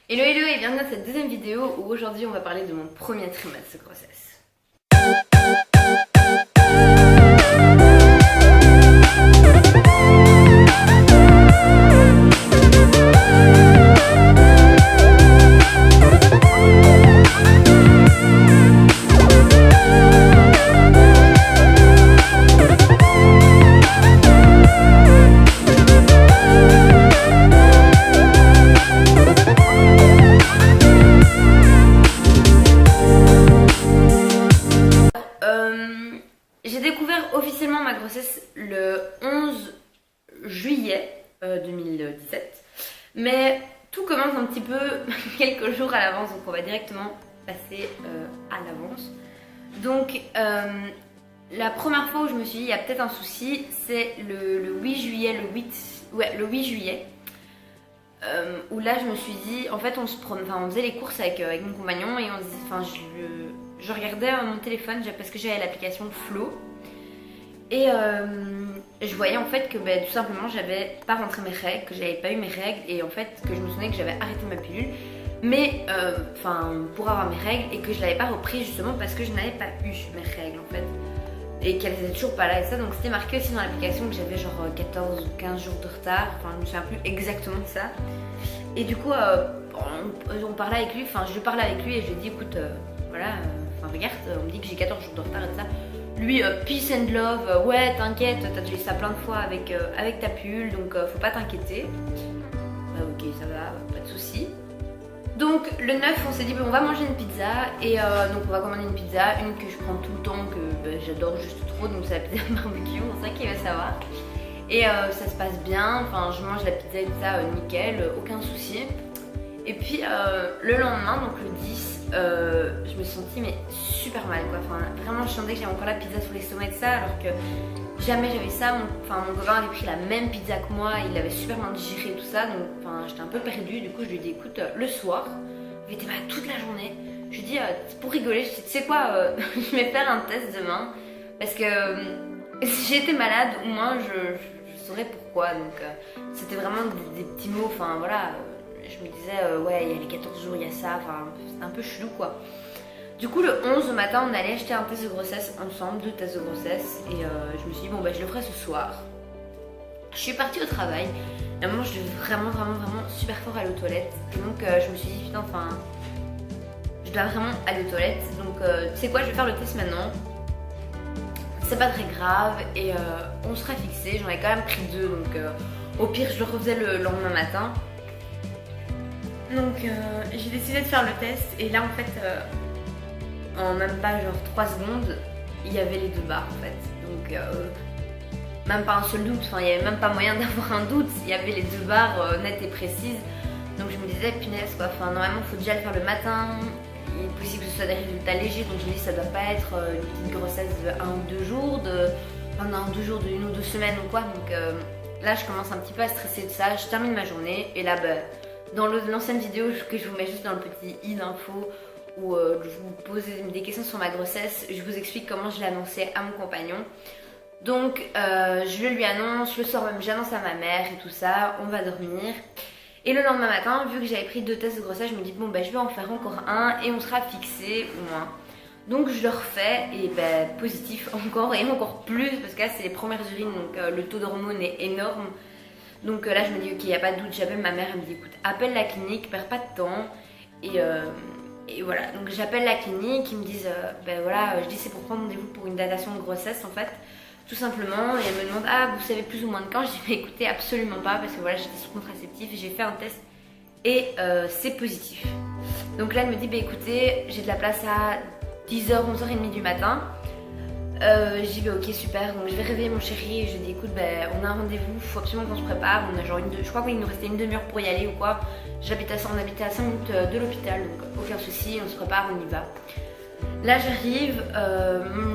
Hello hello et bienvenue dans cette deuxième vidéo où aujourd'hui on va parler de mon premier trimestre de grossesse. J'ai découvert officiellement ma grossesse le 11 juillet 2017, mais tout commence un petit peu quelques jours à l'avance, donc on va directement passer à l'avance. Donc la première fois où je me suis dit il y a peut-être un souci, c'est le 8 juillet, le 8 juillet, où là je me suis dit, en fait on faisait les courses avec mon compagnon et je regardais mon téléphone parce que j'avais l'application Flow et je voyais en fait que tout simplement j'avais pas rentré mes règles, que j'avais pas eu mes règles et en fait que je me souvenais que j'avais arrêté ma pilule mais pour avoir mes règles et que je l'avais pas repris justement parce que je n'avais pas eu mes règles en fait et qu'elles étaient toujours pas là et ça, donc c'était marqué aussi dans l'application que j'avais genre 14 ou 15 jours de retard, enfin je me souviens plus exactement de ça et du coup on parlait avec lui, je parlais avec lui et je lui ai dit écoute voilà, regarde, on me dit que j'ai 14 jours de retard et tout ça. Lui, peace and love, ouais t'inquiète, t'as déjà eu ça plein de fois avec ta pilule, donc faut pas t'inquiéter. Ok, ça va, pas de soucis. Donc le 9, on s'est dit on va manger une pizza et donc on va commander une pizza, une que je prends tout le temps, que j'adore juste trop, donc c'est la pizza barbecue, on sait qu'il va savoir. Et ça se passe bien, je mange la pizza et tout ça, nickel, aucun souci. Et puis le lendemain, donc le 10, je me suis sentie mais super mal quoi, vraiment je sentais que j'avais encore la pizza sur l'estomac et tout ça alors que jamais j'avais ça, mon copain avait pris la même pizza que moi, il l'avait super bien digéré et tout ça, donc j'étais un peu perdue, du coup je lui ai dit écoute le soir, j'étais malade toute la journée, je lui ai dit pour rigoler, je lui ai dit tu sais quoi, je vais faire un test demain parce que si j'étais malade au moins je saurais pourquoi, donc c'était vraiment des petits mots, voilà. Je me disais ouais il y a les 14 jours, il y a ça, c'était un peu chelou quoi. Du coup le 11 au matin on allait acheter un test de grossesse ensemble, 2 tests de grossesse et je me suis dit bon je le ferai ce soir. Je suis partie au travail et à un moment je devais vraiment super fort aller aux toilettes et donc je me suis dit putain je dois vraiment aller aux toilettes donc tu sais quoi, je vais faire le test maintenant. C'est pas très grave et on sera fixé, j'en ai quand même pris 2 donc au pire je le refaisais le lendemain matin. Donc j'ai décidé de faire le test et là en fait en même pas genre 3 secondes il y avait les 2 barres en fait, donc même pas un seul doute, il n'y avait même pas moyen d'avoir un doute, il y avait les 2 barres nettes et précises, donc je me disais punaise quoi, normalement il faut déjà le faire le matin, il est possible que ce soit des résultats légers, donc je me dis ça doit pas être une petite grossesse de 1 ou 2 jours, de 1 ou 2 semaines ou quoi, donc là je commence un petit peu à stresser de ça, je termine ma journée et là dans l'ancienne vidéo que je vous mets juste dans le petit i d'info où je vous pose des questions sur ma grossesse, je vous explique comment je l'ai annoncé à mon compagnon. Donc je le lui annonce, le soir même j'annonce à ma mère et tout ça, on va dormir. Et le lendemain matin, vu que j'avais pris 2 tests de grossesse, je me dis bon je vais en faire encore un et on sera fixé au moins. Donc je le refais et positif encore et encore plus parce que là c'est les premières urines, donc le taux d'hormones est énorme. Donc là je me dis ok, il n'y a pas de doute, j'appelle ma mère, elle me dit écoute appelle la clinique, perds pas de temps et voilà, donc j'appelle la clinique, ils me disent voilà, je dis c'est pour prendre rendez-vous pour une datation de grossesse en fait, tout simplement, et elle me demande ah vous savez plus ou moins de quand, je dis écoutez absolument pas parce que voilà j'étais sous contraceptif et j'ai fait un test et c'est positif. Donc là elle me dit écoutez j'ai de la place à 10h, 11h30 du matin. J'y vais ok super, donc je vais réveiller mon chéri et je lui dis écoute on a un rendez-vous, faut absolument qu'on se prépare, on a genre je crois qu'il nous restait une demi-heure pour y aller ou quoi, on habitait à 5 minutes de l'hôpital donc aucun souci, on se prépare, on y va. Là j'arrive,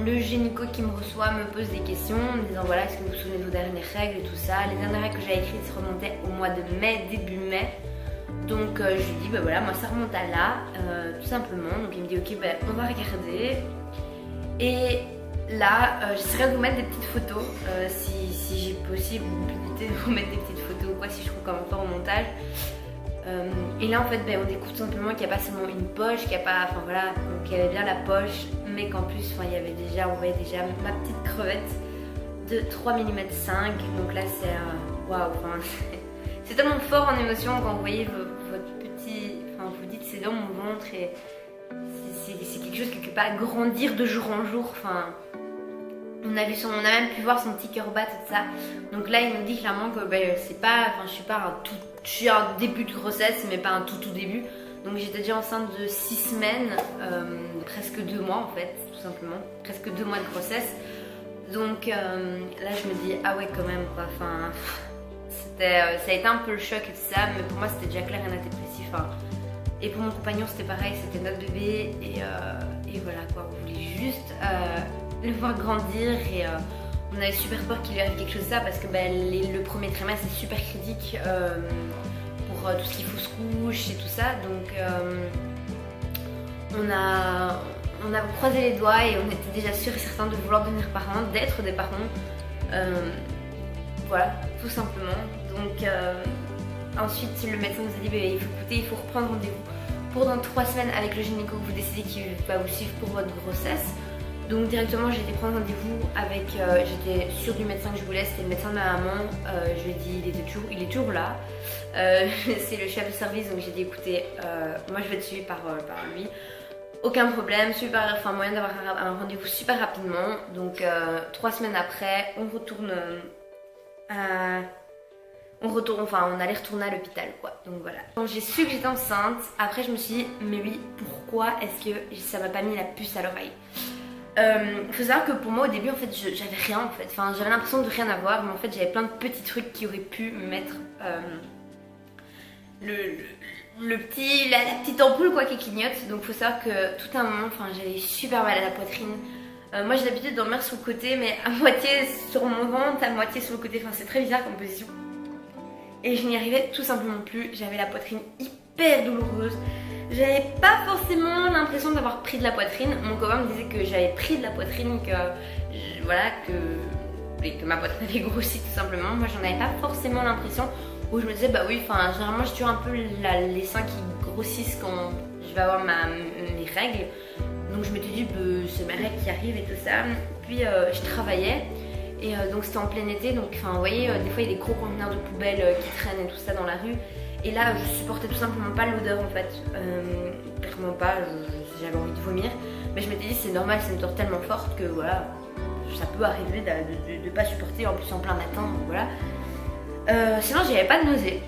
le gynéco qui me reçoit me pose des questions en me disant voilà est-ce que vous vous souvenez de vos dernières règles et tout ça, les dernières règles que j'avais écrites se remontaient au mois de mai, début mai. Donc je lui dis voilà moi ça remonte à là, tout simplement, donc il me dit ok on va regarder et là, j'essaierai de vous mettre des petites photos si j'ai possibilité de vous mettre des petites photos ou quoi, si je trouve comment faire au montage. Et là en fait on découvre tout simplement qu'il n'y a pas seulement une poche, qu'il n'y a pas, enfin voilà, donc il y avait bien la poche, mais qu'en plus il y avait déjà, on voyait déjà ma petite crevette de 3 mm 5, donc là c'est waouh, enfin, c'est tellement fort en émotion quand vous voyez votre petit, enfin vous dites c'est dans mon ventre et c'est quelque chose qui ne peut pas grandir de jour en jour, enfin. On a même pu voir son petit cœur battre et tout ça. Donc là, il nous dit clairement que c'est pas, enfin, je suis un début de grossesse, mais pas un tout début. Donc j'étais déjà enceinte de 6 semaines, presque 2 mois en fait, tout simplement, presque 2 mois de grossesse. Donc là, je me dis ah ouais quand même quoi. Enfin, ça a été un peu le choc et tout ça, mais pour moi c'était déjà clair et net et précis. Enfin, et pour mon compagnon c'était pareil, c'était notre bébé et voilà quoi. On voulait juste le voir grandir et on avait super peur qu'il lui arrive quelque chose de ça parce que le premier trimestre c'est super critique pour tout ce qui est fausse couche et tout ça, donc on a croisé les doigts et on était déjà sûrs et certains de vouloir devenir parents, d'être des parents, voilà, tout simplement. Donc ensuite le médecin nous a dit il faut reprendre rendez-vous pour dans 3 semaines avec le gynéco que vous décidez qui va vous suivre pour votre grossesse. Donc directement j'ai été prendre rendez-vous avec, j'étais sûre du médecin que je voulais, c'était le médecin de ma maman, je lui ai dit il est toujours là, c'est le chef de service, donc j'ai dit écoutez, moi je vais être suivie par lui, aucun problème, super, enfin moyen d'avoir un rendez-vous super rapidement. Donc 3 semaines après on allait retourner à l'hôpital quoi, donc voilà. Quand j'ai su que j'étais enceinte, après je me suis dit mais oui, pourquoi est-ce que ça m'a pas mis la puce à l'oreille? Faut savoir que pour moi au début en fait j'avais rien en fait, enfin j'avais l'impression de rien avoir, mais en fait j'avais plein de petits trucs qui auraient pu me mettre la petite ampoule quoi qui clignote. Donc faut savoir que tout un moment, enfin j'avais super mal à la poitrine. Moi j'ai l'habitude de dormir sur le côté, mais à moitié sur mon ventre, à moitié sur le côté, enfin c'est très bizarre comme position. Et je n'y arrivais tout simplement plus, j'avais la poitrine hyper douloureuse. J'avais pas forcément l'impression d'avoir pris de la poitrine. Mon copain me disait que j'avais pris de la poitrine, que ma poitrine avait grossi tout simplement. Moi j'en avais pas forcément l'impression, où je me disais bah oui, enfin généralement j'ai toujours un peu les seins qui grossissent quand je vais avoir mes règles. Donc je m'étais dit c'est mes règles qui arrivent et tout ça. Puis je travaillais et donc c'était en plein été, donc enfin vous voyez des fois il y a des gros conteneurs de poubelles qui traînent et tout ça dans la rue. Et là, je supportais tout simplement pas l'odeur en fait, clairement pas, j'avais envie de vomir. Mais je m'étais dit c'est normal, c'est une odeur tellement forte que voilà, ça peut arriver de pas supporter, en plus en plein matin, donc voilà. Sinon j'avais pas de nausée,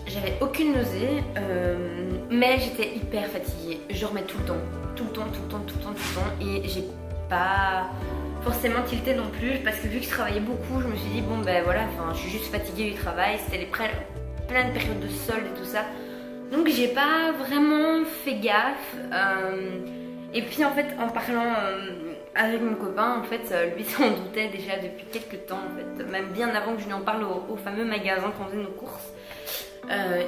j'avais aucune nausée, mais j'étais hyper fatiguée, je dormais tout le temps, et j'ai pas forcément tilté non plus, parce que vu que je travaillais beaucoup, je me suis dit bon ben voilà, enfin je suis juste fatiguée du travail, c'était plein de périodes de solde et tout ça, donc j'ai pas vraiment fait gaffe. Et puis en fait en parlant avec mon copain, en fait lui s'en doutait déjà depuis quelques temps en fait, même bien avant que je lui en parle au fameux magasin quand on faisait nos courses.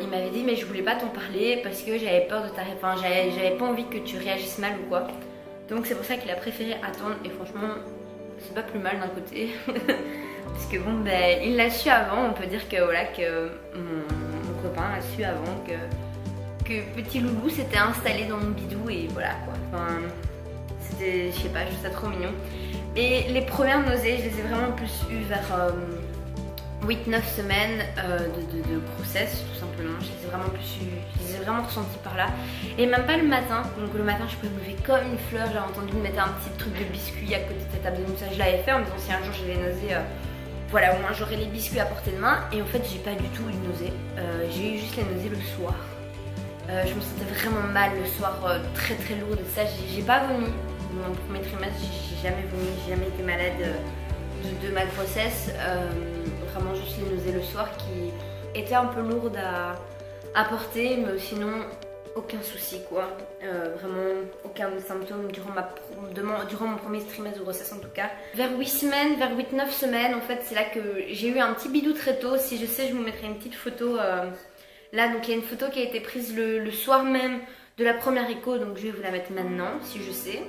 Il m'avait dit mais je voulais pas t'en parler parce que j'avais peur de t'arrêter, enfin j'avais pas envie que tu réagisses mal ou quoi, donc c'est pour ça qu'il a préféré attendre. Et franchement c'est pas plus mal d'un côté parce que bon il l'a su avant, on peut dire que voilà, que mon copain a su avant que petit loulou s'était installé dans mon bidou et voilà quoi, enfin c'était, je sais pas, juste ça trop mignon. Et les premières nausées je les ai vraiment plus eues vers 8-9 semaines de grossesse tout simplement, je les ai vraiment ressenties par là, et même pas le matin. Donc le matin je pouvais me lever comme une fleur, j'avais entendu me mettre un petit truc de biscuit à côté de cette table de nuit, ça je l'avais fait en me disant si un jour j'ai des nausées, voilà au moins j'aurai les biscuits à portée de main. Et en fait j'ai pas du tout eu de nausées, j'ai eu juste les nausées le soir. Je me sentais vraiment mal le soir, très lourde et ça, j'ai pas vomi. Mon premier trimestre j'ai jamais vomi, j'ai jamais été malade de ma grossesse, vraiment juste les nausées le soir qui étaient un peu lourdes à porter, mais sinon aucun souci quoi, vraiment aucun symptôme durant mon premier trimestre de grossesse en tout cas. Vers 8 semaines, vers 8-9 semaines en fait, c'est là que j'ai eu un petit bidou très tôt. Si je sais, je vous mettrai une petite photo là, donc il y a une photo qui a été prise le soir même de la première écho, donc je vais vous la mettre maintenant si je sais.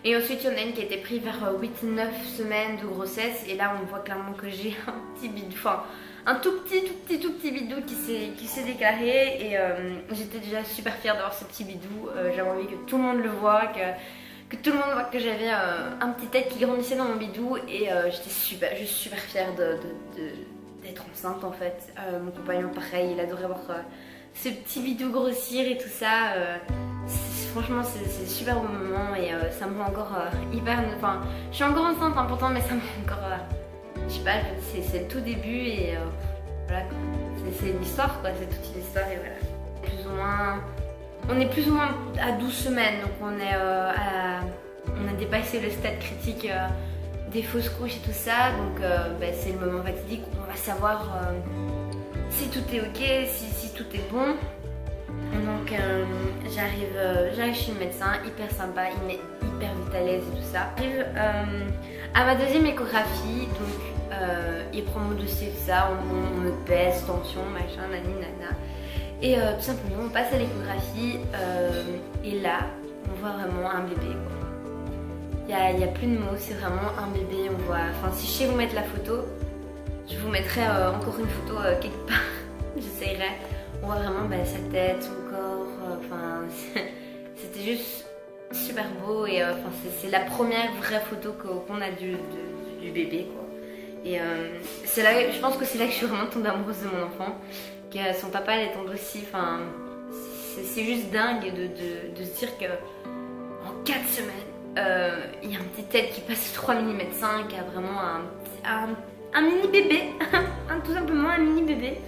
Et ensuite il y en a une qui a été prise vers 8-9 semaines de grossesse, et là on voit clairement que j'ai un petit bidou, enfin un tout petit bidou qui s'est déclaré et j'étais déjà super fière d'avoir ce petit bidou. J'avais envie que tout le monde le voit, que tout le monde voit que j'avais un petit tête qui grandissait dans mon bidou et j'étais juste super fière d'être enceinte en fait. Mon compagnon pareil, il adorait voir ce petit bidou grossir et tout ça. Franchement c'est super bon moment et ça me rend encore hyper... Enfin je suis encore enceinte hein, pourtant mais ça me rend encore... je sais pas, c'est le tout début et voilà quoi. C'est une histoire quoi, c'est toute une histoire et voilà. Plus ou moins... On est plus ou moins à 12 semaines donc on a dépassé le stade critique des fausses couches et tout ça donc c'est le moment fatidique où on va savoir si tout est ok, si tout est bon. Donc j'arrive chez le médecin, hyper sympa, il met hyper vite à l'aise et tout ça. J'arrive à ma deuxième échographie, donc il prend mon dossier, tout ça, on me pèse, tension, machin, nani, nana. Et tout simplement on passe à l'échographie et là on voit vraiment un bébé quoi. Il n'y a plus de mots, c'est vraiment un bébé, on voit... Enfin si je sais vous mettre la photo, je vous mettrai encore une photo quelque part, j'essayerai. On voit vraiment sa tête, son corps, enfin c'était juste super beau et c'est la première vraie photo qu'on a du bébé quoi. Et c'est là, je pense que c'est là que je suis vraiment tombée amoureuse de mon enfant, que son papa elle tombe aussi, enfin c'est juste dingue de se dire que en 4 semaines il y a un petit tête qui passe 3 mm 5 qui a vraiment un mini bébé, tout simplement un mini bébé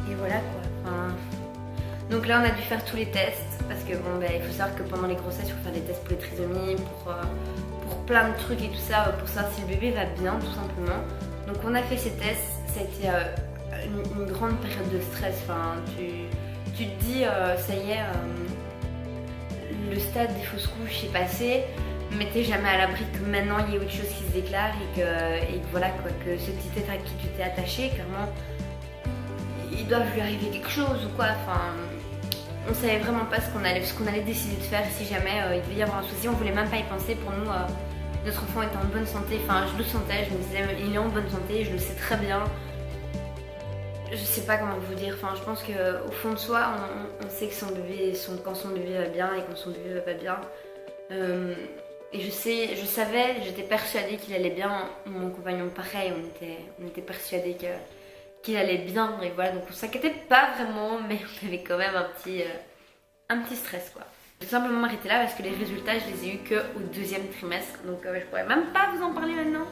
et voilà quoi. Enfin, donc là on a dû faire tous les tests parce que bon il faut savoir que pendant les grossesses il faut faire des tests pour les trisomies, pour plein de trucs et tout ça, pour savoir si le bébé va bien tout simplement. Donc on a fait ces tests, ça a été une grande période de stress. Enfin, tu te dis ça y est, le stade des fausses couches est passé, mais t'es jamais à l'abri que maintenant il y ait autre chose qui se déclare et que voilà quoi, que ce petit être à qui tu t'es attaché, clairement il doit lui arriver quelque chose ou quoi. Enfin, on savait vraiment pas ce qu'on allait décider de faire si jamais il devait y avoir un souci. On voulait même pas y penser. Pour nous, notre enfant était en bonne santé. Enfin, je le sentais. Je me disais, il est en bonne santé. Je le sais très bien. Je sais pas comment vous dire. Enfin, je pense qu'au fond de soi, on sait que quand son bébé va bien et quand son bébé va pas bien. Et je savais, j'étais persuadée qu'il allait bien. Mon compagnon, pareil, on était persuadés qu'il allait bien et voilà, donc on s'inquiétait pas vraiment mais on avait quand même un petit stress quoi. J'ai tout simplement m'arrêter là parce que les résultats je les ai eu que au 2e trimestre donc je pourrais même pas vous en parler maintenant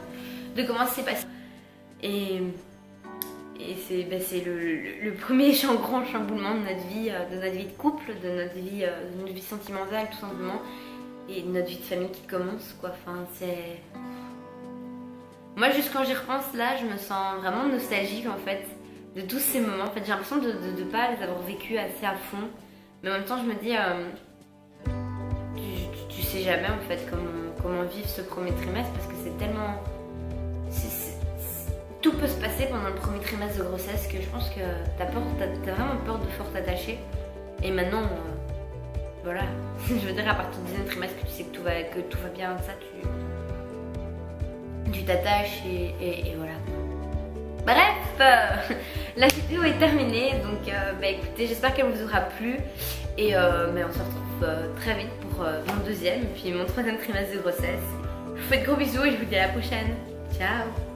de comment ça s'est passé et c'est le premier grand chamboulement de notre vie de couple, de notre vie sentimentale tout simplement et de notre vie de famille qui commence quoi. Enfin c'est... Moi, juste quand j'y repense là, je me sens vraiment nostalgique en fait de tous ces moments. En fait, j'ai l'impression de ne pas les avoir vécus assez à fond. Mais en même temps, je me dis, tu sais jamais en fait comment vivre ce premier trimestre parce que c'est tellement... Tout peut se passer pendant le premier trimestre de grossesse que je pense que t'as vraiment peur de fort t'attacher. Et maintenant, voilà, je veux dire à partir du 2e trimestre que tu sais que tout va bien, ça tu t'attaches et voilà. Bref, la vidéo est terminée donc écoutez, j'espère qu'elle vous aura plu et mais on se retrouve très vite pour mon 2e et puis mon 3e trimestre de grossesse. Je vous fais de gros bisous et je vous dis à la prochaine. Ciao.